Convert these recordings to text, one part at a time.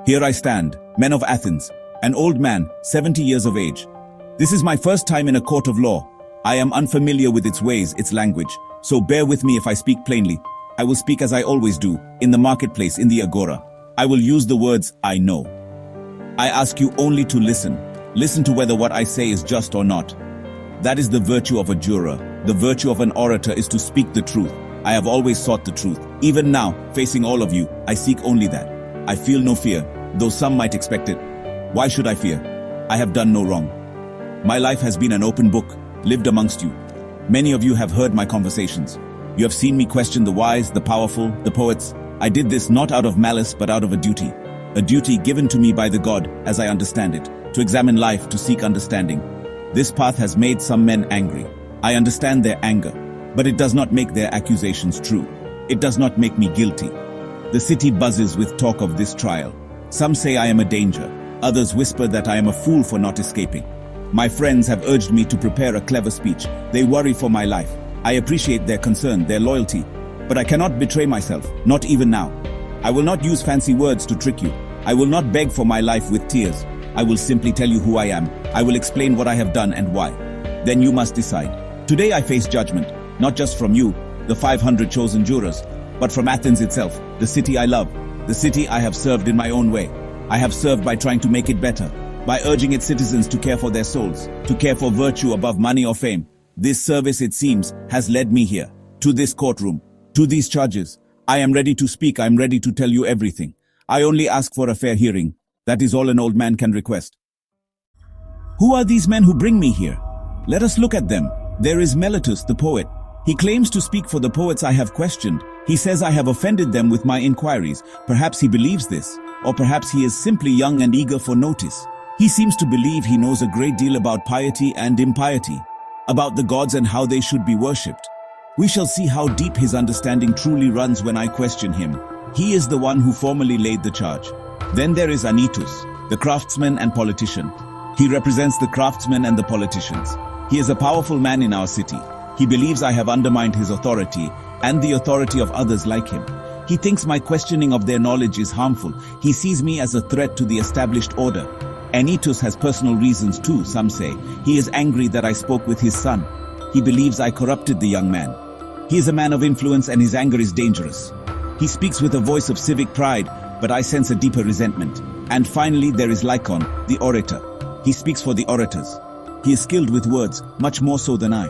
Here I stand, men of Athens, an old man, 70 years of age. This is my first time in a court of law. I am unfamiliar with its ways, its language, so bear with me if I speak plainly. I will speak as I always do, in the marketplace, in the agora. I will use the words I know. I ask you only to listen. Listen to whether what I say is just or not. That is the virtue of a juror. The virtue of an orator is to speak the truth. I have always sought the truth. Even now, facing all of you, I seek only that. I feel no fear, though some might expect it. Why should I fear? I have done no wrong. My life has been an open book, lived amongst you. Many of you have heard my conversations. You have seen me question the wise, the powerful, the poets. I did this not out of malice, but out of a duty given to me by the God, as I understand it, to examine life, to seek understanding. This path has made some men angry. I understand their anger, but it does not make their accusations true. It does not make me guilty. The city buzzes with talk of this trial. Some say I am a danger. Others whisper that I am a fool for not escaping. My friends have urged me to prepare a clever speech. They worry for my life. I appreciate their concern, their loyalty, but I cannot betray myself, not even now. I will not use fancy words to trick you. I will not beg for my life with tears. I will simply tell you who I am. I will explain what I have done and why. Then you must decide. Today I face judgment, not just from you, the 500 chosen jurors, but from Athens itself, the city I love, the city I have served in my own way. I have served by trying to make it better, by urging its citizens to care for their souls, to care for virtue above money or fame. This service, it seems, has led me here, to this courtroom, to these charges. I am ready to speak. I am ready to tell you everything. I only ask for a fair hearing. That is all an old man can request. Who are these men who bring me here? Let us look at them. There is Meletus, the poet. He claims to speak for the poets I have questioned. He says I have offended them with my inquiries. Perhaps he believes this, or perhaps he is simply young and eager for notice. He seems to believe he knows a great deal about piety and impiety, about the gods and how they should be worshipped. We shall see how deep his understanding truly runs when I question him. He is the one who formally laid the charge. Then there is Anytus, the craftsman and politician. He represents the craftsmen and the politicians. He is a powerful man in our city. He believes I have undermined his authority and the authority of others like him. He thinks my questioning of their knowledge is harmful. He sees me as a threat to the established order. Anytus has personal reasons too, some say. He is angry that I spoke with his son. He believes I corrupted the young man. He is a man of influence and his anger is dangerous. He speaks with a voice of civic pride, but I sense a deeper resentment. And finally there is Lycon, the orator. He speaks for the orators. He is skilled with words, much more so than I.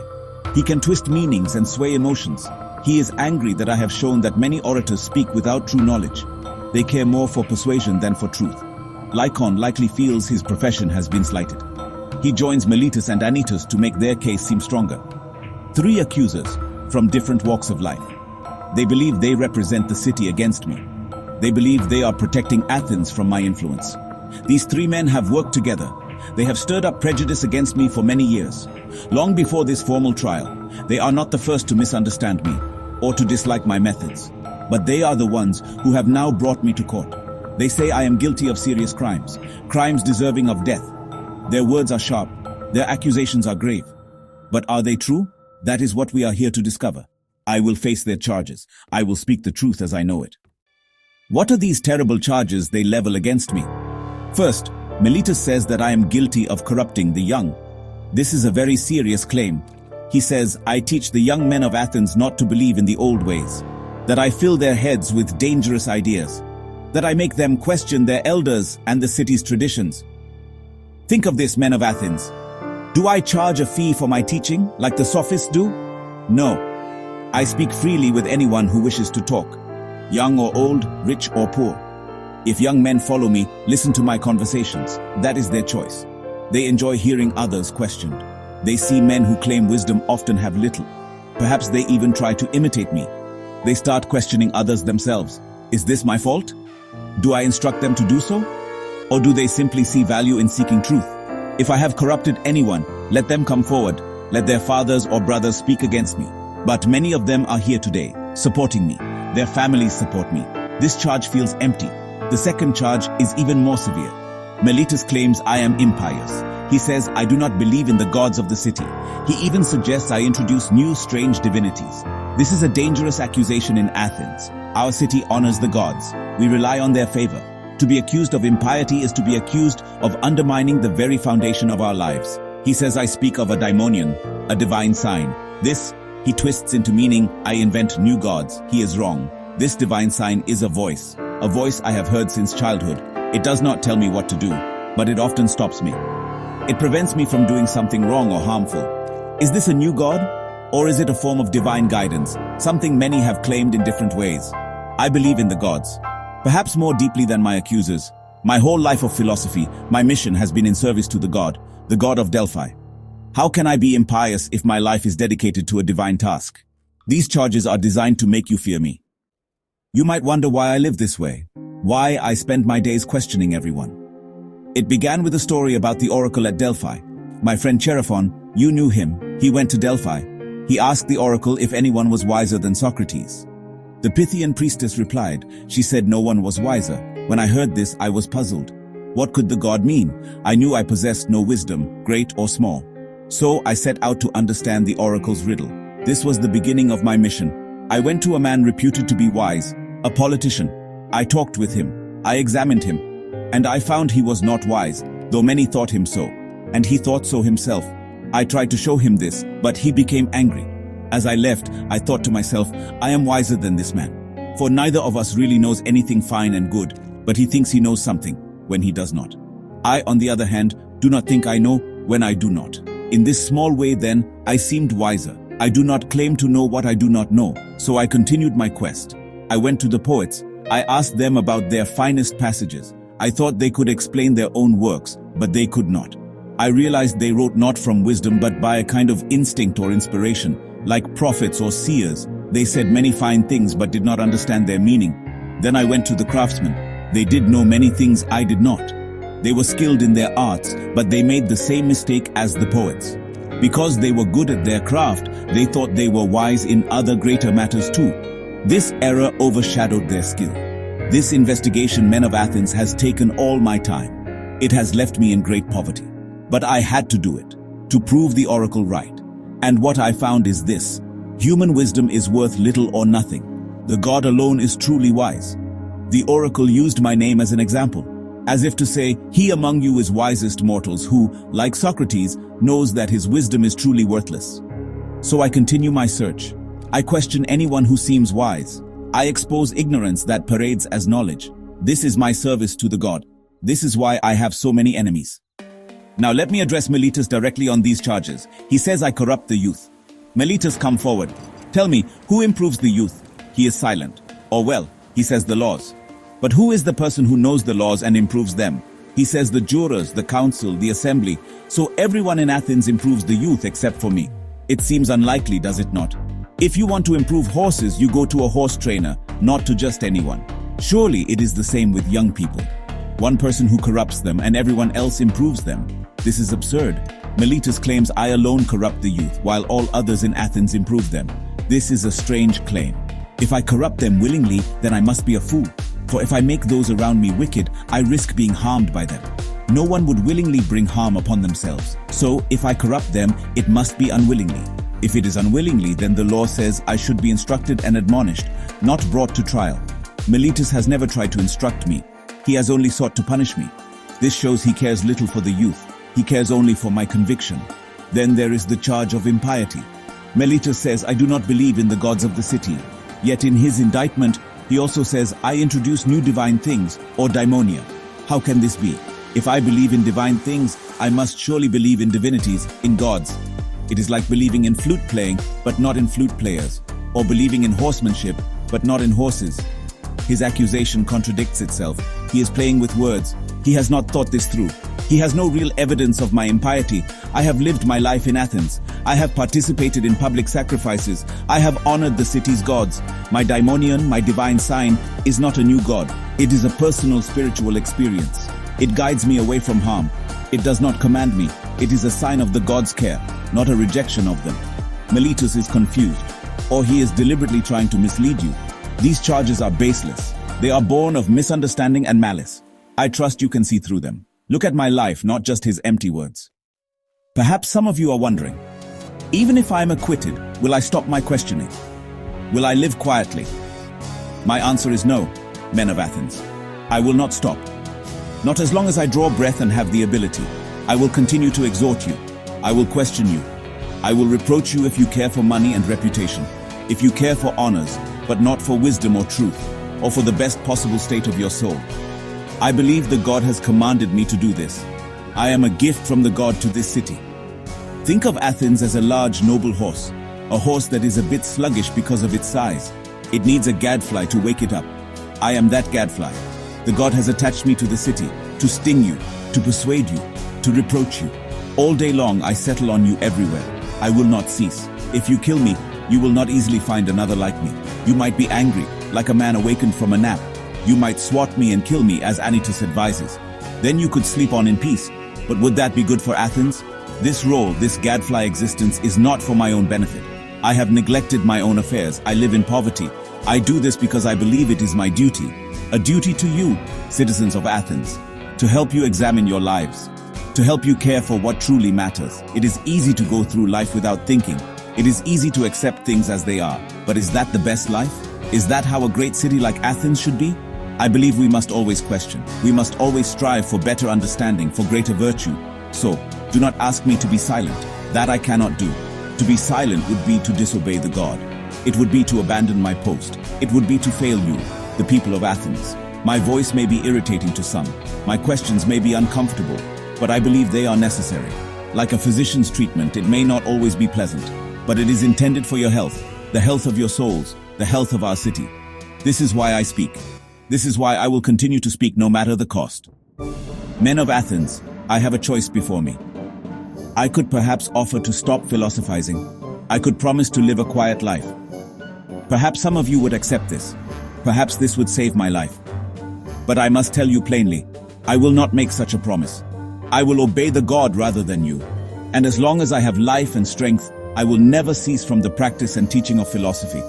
He can twist meanings and sway emotions. He is angry that I have shown that many orators speak without true knowledge. They care more for persuasion than for truth. Lycon likely feels his profession has been slighted. He joins Meletus and Anytus to make their case seem stronger. Three accusers from different walks of life. They believe they represent the city against me. They believe they are protecting Athens from my influence. These three men have worked together. They have stirred up prejudice against me for many years. Long before this formal trial, they are not the first to misunderstand me or to dislike my methods. But they are the ones who have now brought me to court. They say I am guilty of serious crimes, crimes deserving of death. Their words are sharp, their accusations are grave. But are they true? That is what we are here to discover. I will face their charges. I will speak the truth as I know it. What are these terrible charges they level against me? First, Meletus says that I am guilty of corrupting the young. This is a very serious claim. He says, I teach the young men of Athens not to believe in the old ways, that I fill their heads with dangerous ideas, that I make them question their elders and the city's traditions. Think of this, men of Athens. Do I charge a fee for my teaching, like the sophists do? No. I speak freely with anyone who wishes to talk, young or old, rich or poor. If young men follow me, listen to my conversations, that is their choice. They enjoy hearing others questioned. They see men who claim wisdom often have little. Perhaps they even try to imitate me. They start questioning others themselves. Is this my fault? Do I instruct them to do so? Or do they simply see value in seeking truth? If I have corrupted anyone, let them come forward. Let their fathers or brothers speak against me. But many of them are here today, supporting me. Their families support me. This charge feels empty. The second charge is even more severe. Meletus claims I am impious. He says I do not believe in the gods of the city. He even suggests I introduce new strange divinities. This is a dangerous accusation in Athens. Our city honors the gods. We rely on their favor. To be accused of impiety is to be accused of undermining the very foundation of our lives. He says I speak of a daimonion, a divine sign. This, he twists into meaning I invent new gods. He is wrong. This divine sign is a voice I have heard since childhood. It does not tell me what to do, but it often stops me. It prevents me from doing something wrong or harmful. Is this a new god? Or is it a form of divine guidance, something many have claimed in different ways? I believe in the gods, perhaps more deeply than my accusers. My whole life of philosophy, my mission has been in service to the god of Delphi. How can I be impious if my life is dedicated to a divine task? These charges are designed to make you fear me. You might wonder why I live this way, why I spend my days questioning everyone. It began with a story about the oracle at Delphi. My friend Cherephon, you knew him, he went to Delphi. He asked the oracle if anyone was wiser than Socrates. The Pythian priestess replied. She said no one was wiser. When I heard this, I was puzzled. What could the god mean? I knew I possessed no wisdom, great or small. So I set out to understand the oracle's riddle. This was the beginning of my mission. I went to a man reputed to be wise, a politician. I talked with him. I examined him. And I found he was not wise, though many thought him so. And he thought so himself. I tried to show him this, but he became angry. As I left, I thought to myself, I am wiser than this man. For neither of us really knows anything fine and good, but he thinks he knows something, when he does not. I, on the other hand, do not think I know, when I do not. In this small way then, I seemed wiser. I do not claim to know what I do not know, so I continued my quest. I went to the poets. I asked them about their finest passages. I thought they could explain their own works, but they could not. I realized they wrote not from wisdom but by a kind of instinct or inspiration. Like prophets or seers, they said many fine things but did not understand their meaning. Then I went to the craftsmen. They did know many things I did not. They were skilled in their arts, but they made the same mistake as the poets. Because they were good at their craft, they thought they were wise in other greater matters too. This error overshadowed their skill. This investigation, men of Athens, has taken all my time. It has left me in great poverty. But I had to do it, to prove the oracle right. And what I found is this: human wisdom is worth little or nothing. The God alone is truly wise. The oracle used my name as an example, as if to say, he among you is wisest mortals who, like Socrates, knows that his wisdom is truly worthless. So I continue my search. I question anyone who seems wise. I expose ignorance that parades as knowledge. This is my service to the God. This is why I have so many enemies. Now let me address Meletus directly on these charges. He says I corrupt the youth. Meletus, come forward. Tell me, who improves the youth? He is silent. Or well, he says the laws. But who is the person who knows the laws and improves them? He says the jurors, the council, the assembly. So everyone in Athens improves the youth except for me. It seems unlikely, does it not? If you want to improve horses, you go to a horse trainer, not to just anyone. Surely it is the same with young people. One person who corrupts them and everyone else improves them. This is absurd. Meletus claims I alone corrupt the youth, while all others in Athens improve them. This is a strange claim. If I corrupt them willingly, then I must be a fool. For if I make those around me wicked, I risk being harmed by them. No one would willingly bring harm upon themselves. So, if I corrupt them, it must be unwillingly. If it is unwillingly, then the law says I should be instructed and admonished, not brought to trial. Meletus has never tried to instruct me. He has only sought to punish me. This shows he cares little for the youth. He cares only for my conviction. Then there is the charge of impiety. Meletus says I do not believe in the gods of the city. Yet in his indictment, he also says I introduce new divine things, or daimonia. How can this be? If I believe in divine things, I must surely believe in divinities, in gods. It is like believing in flute playing, but not in flute players, or believing in horsemanship, but not in horses. His accusation contradicts itself. He is playing with words. He has not thought this through. He has no real evidence of my impiety. I have lived my life in Athens. I have participated in public sacrifices. I have honored the city's gods. My daimonion, my divine sign, is not a new god. It is a personal spiritual experience. It guides me away from harm. It does not command me. It is a sign of the gods' care, not a rejection of them. Meletus is confused, or he is deliberately trying to mislead you. These charges are baseless. They are born of misunderstanding and malice. I trust you can see through them. Look at my life, not just his empty words. Perhaps some of you are wondering, even if I am acquitted, will I stop my questioning? Will I live quietly? My answer is no, men of Athens. I will not stop. Not as long as I draw breath and have the ability. I will continue to exhort you. I will question you. I will reproach you if you care for money and reputation, if you care for honors, but not for wisdom or truth, or for the best possible state of your soul. I believe that God has commanded me to do this. I am a gift from the God to this city. Think of Athens as a large, noble horse, a horse that is a bit sluggish because of its size. It needs a gadfly to wake it up. I am that gadfly. The God has attached me to the city, to sting you, to persuade you, to reproach you. All day long I settle on you everywhere. I will not cease. If you kill me, you will not easily find another like me. You might be angry, like a man awakened from a nap. You might swat me and kill me as Anytus advises. Then you could sleep on in peace. But would that be good for Athens? This role, this gadfly existence, is not for my own benefit. I have neglected my own affairs. I live in poverty. I do this because I believe it is my duty. A duty to you, citizens of Athens, to help you examine your lives, to help you care for what truly matters. It is easy to go through life without thinking. It is easy to accept things as they are. But is that the best life? Is that how a great city like Athens should be? I believe we must always question. We must always strive for better understanding, for greater virtue. So, do not ask me to be silent. That I cannot do. To be silent would be to disobey the God. It would be to abandon my post. It would be to fail you, the people of Athens. My voice may be irritating to some. My questions may be uncomfortable, but I believe they are necessary. Like a physician's treatment, it may not always be pleasant, but it is intended for your health, the health of your souls, the health of our city. This is why I speak. This is why I will continue to speak no matter the cost. Men of Athens, I have a choice before me. I could perhaps offer to stop philosophizing. I could promise to live a quiet life. Perhaps some of you would accept this. Perhaps this would save my life. But I must tell you plainly, I will not make such a promise. I will obey the God rather than you. And as long as I have life and strength, I will never cease from the practice and teaching of philosophy.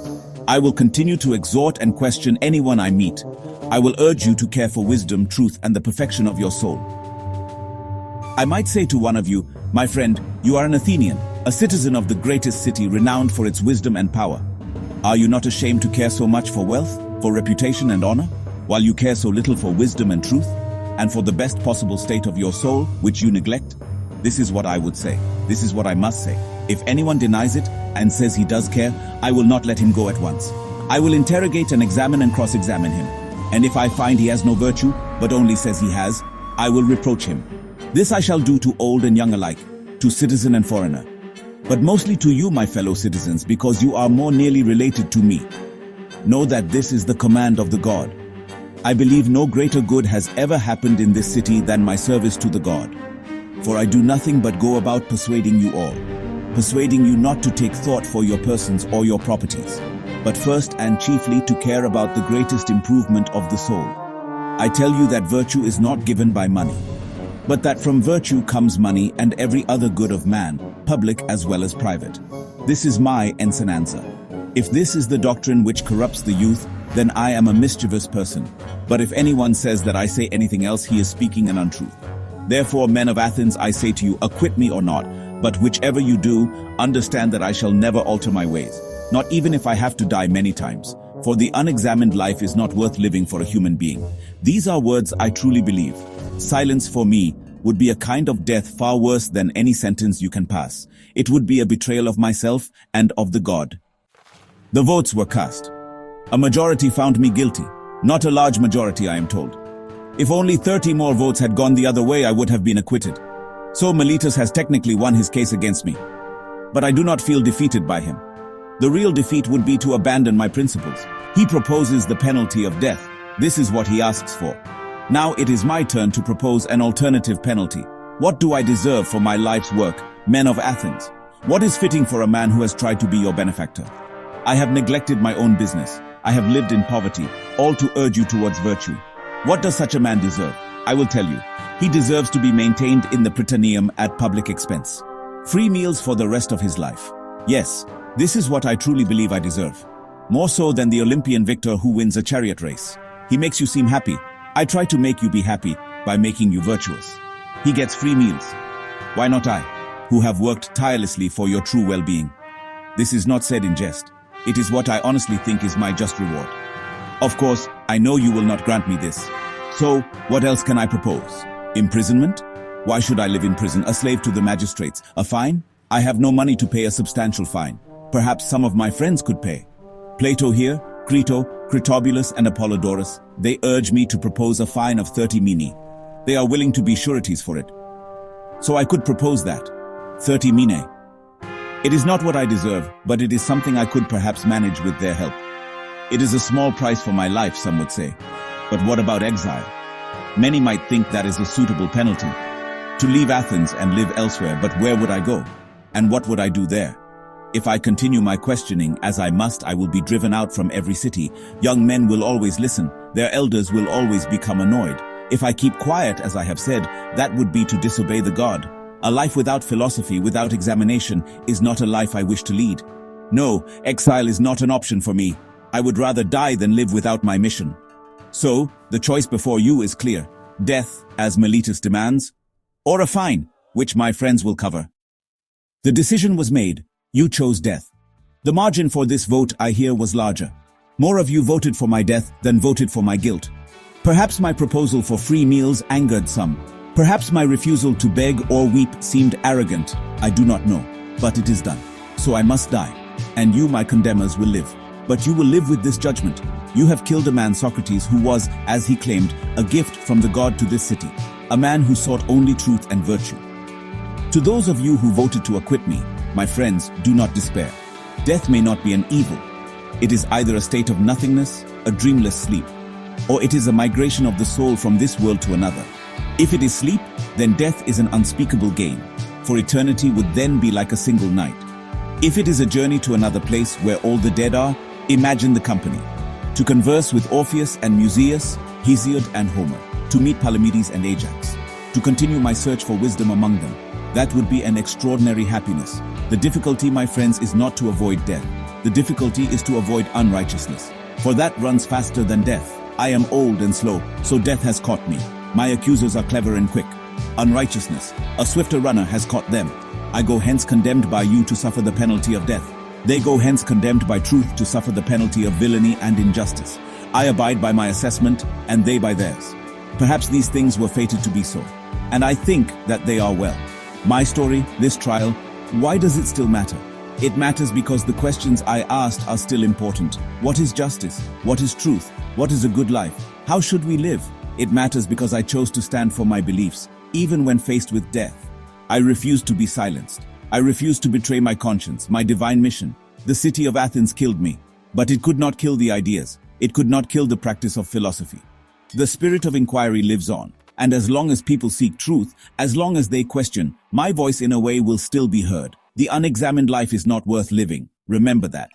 I will continue to exhort and question anyone I meet. I will urge you to care for wisdom, truth, and the perfection of your soul. I might say to one of you, my friend, you are an Athenian, a citizen of the greatest city renowned for its wisdom and power. Are you not ashamed to care so much for wealth, for reputation and honor, while you care so little for wisdom and truth, and for the best possible state of your soul, which you neglect? This is what I would say. This is what I must say. If anyone denies it and says he does care, I will not let him go at once. I will interrogate and examine and cross-examine him. And if I find he has no virtue, but only says he has, I will reproach him. This I shall do to old and young alike, to citizen and foreigner. But mostly to you, my fellow citizens, because you are more nearly related to me. Know that this is the command of the God. I believe no greater good has ever happened in this city than my service to the God. For I do nothing but go about persuading you all, persuading you not to take thought for your persons or your properties, but first and chiefly to care about the greatest improvement of the soul. I tell you that virtue is not given by money, but that from virtue comes money and every other good of man, public as well as private. This is my enseignaza. If this is the doctrine which corrupts the youth, then I am a mischievous person. But if anyone says that I say anything else, he is speaking an untruth. Therefore, men of Athens, I say to you, acquit me or not, but whichever you do, understand that I shall never alter my ways, not even if I have to die many times. For the unexamined life is not worth living for a human being. These are words I truly believe. Silence for me would be a kind of death far worse than any sentence you can pass. It would be a betrayal of myself and of the God. The votes were cast. A majority found me guilty. Not a large majority, I am told. If only 30 more votes had gone the other way, I would have been acquitted. So Miletus has technically won his case against me. But I do not feel defeated by him. The real defeat would be to abandon my principles. He proposes the penalty of death. This is what he asks for. Now it is my turn to propose an alternative penalty. What do I deserve for my life's work, men of Athens? What is fitting for a man who has tried to be your benefactor? I have neglected my own business. I have lived in poverty, all to urge you towards virtue. What does such a man deserve? I will tell you. He deserves to be maintained in the Prytaneum at public expense. Free meals for the rest of his life. Yes, this is what I truly believe I deserve. More so than the Olympian victor who wins a chariot race. He makes you seem happy. I try to make you be happy by making you virtuous. He gets free meals. Why not I, who have worked tirelessly for your true well-being? This is not said in jest. It is what I honestly think is my just reward. Of course, I know you will not grant me this. So, what else can I propose? Imprisonment? Why should I live in prison, a slave to the magistrates? A fine? I have no money to pay a substantial fine. Perhaps some of my friends could pay. Plato here, Crito, Critobulus and Apollodorus, they urge me to propose a fine of 30 minae. They are willing to be sureties for it. So I could propose that. 30 minae. It is not what I deserve, but it is something I could perhaps manage with their help. It is a small price for my life, some would say. But what about exile? Many might think that is a suitable penalty. To leave Athens and live elsewhere, but where would I go? And what would I do there? If I continue my questioning, as I must, I will be driven out from every city. Young men will always listen. Their elders will always become annoyed. If I keep quiet, as I have said, that would be to disobey the God. A life without philosophy, without examination, is not a life I wish to lead. No, exile is not an option for me. I would rather die than live without my mission. So, the choice before you is clear. Death, as Miletus demands, or a fine, which my friends will cover. The decision was made. You chose death. The margin for this vote, I hear, was larger. More of you voted for my death than voted for my guilt. Perhaps my proposal for free meals angered some. Perhaps my refusal to beg or weep seemed arrogant. I do not know, but it is done. So I must die, and you, my condemners, will live. But you will live with this judgment. You have killed a man, Socrates, who was, as he claimed, a gift from the god to this city, a man who sought only truth and virtue. To those of you who voted to acquit me, my friends, do not despair. Death may not be an evil. It is either a state of nothingness, a dreamless sleep, or it is a migration of the soul from this world to another. If it is sleep, then death is an unspeakable gain, for eternity would then be like a single night. If it is a journey to another place where all the dead are, imagine the company. To converse with Orpheus and Musaeus, Hesiod and Homer, to meet Palamedes and Ajax, to continue my search for wisdom among them. That would be an extraordinary happiness. The difficulty, my friends, is not to avoid death. The difficulty is to avoid unrighteousness, for that runs faster than death. I am old and slow, so death has caught me. My accusers are clever and quick. Unrighteousness, a swifter runner has caught them. I go hence condemned by you to suffer the penalty of death. They go hence condemned by truth to suffer the penalty of villainy and injustice. I abide by my assessment, and they by theirs. Perhaps these things were fated to be so, and I think that they are well. My story, this trial, why does it still matter? It matters because the questions I asked are still important. What is justice? What is truth? What is a good life? How should we live? It matters because I chose to stand for my beliefs, even when faced with death. I refused to be silenced. I refused to betray my conscience, my divine mission. The city of Athens killed me, but it could not kill the ideas. It could not kill the practice of philosophy. The spirit of inquiry lives on, and as long as people seek truth, as long as they question, my voice in a way will still be heard. The unexamined life is not worth living. Remember that.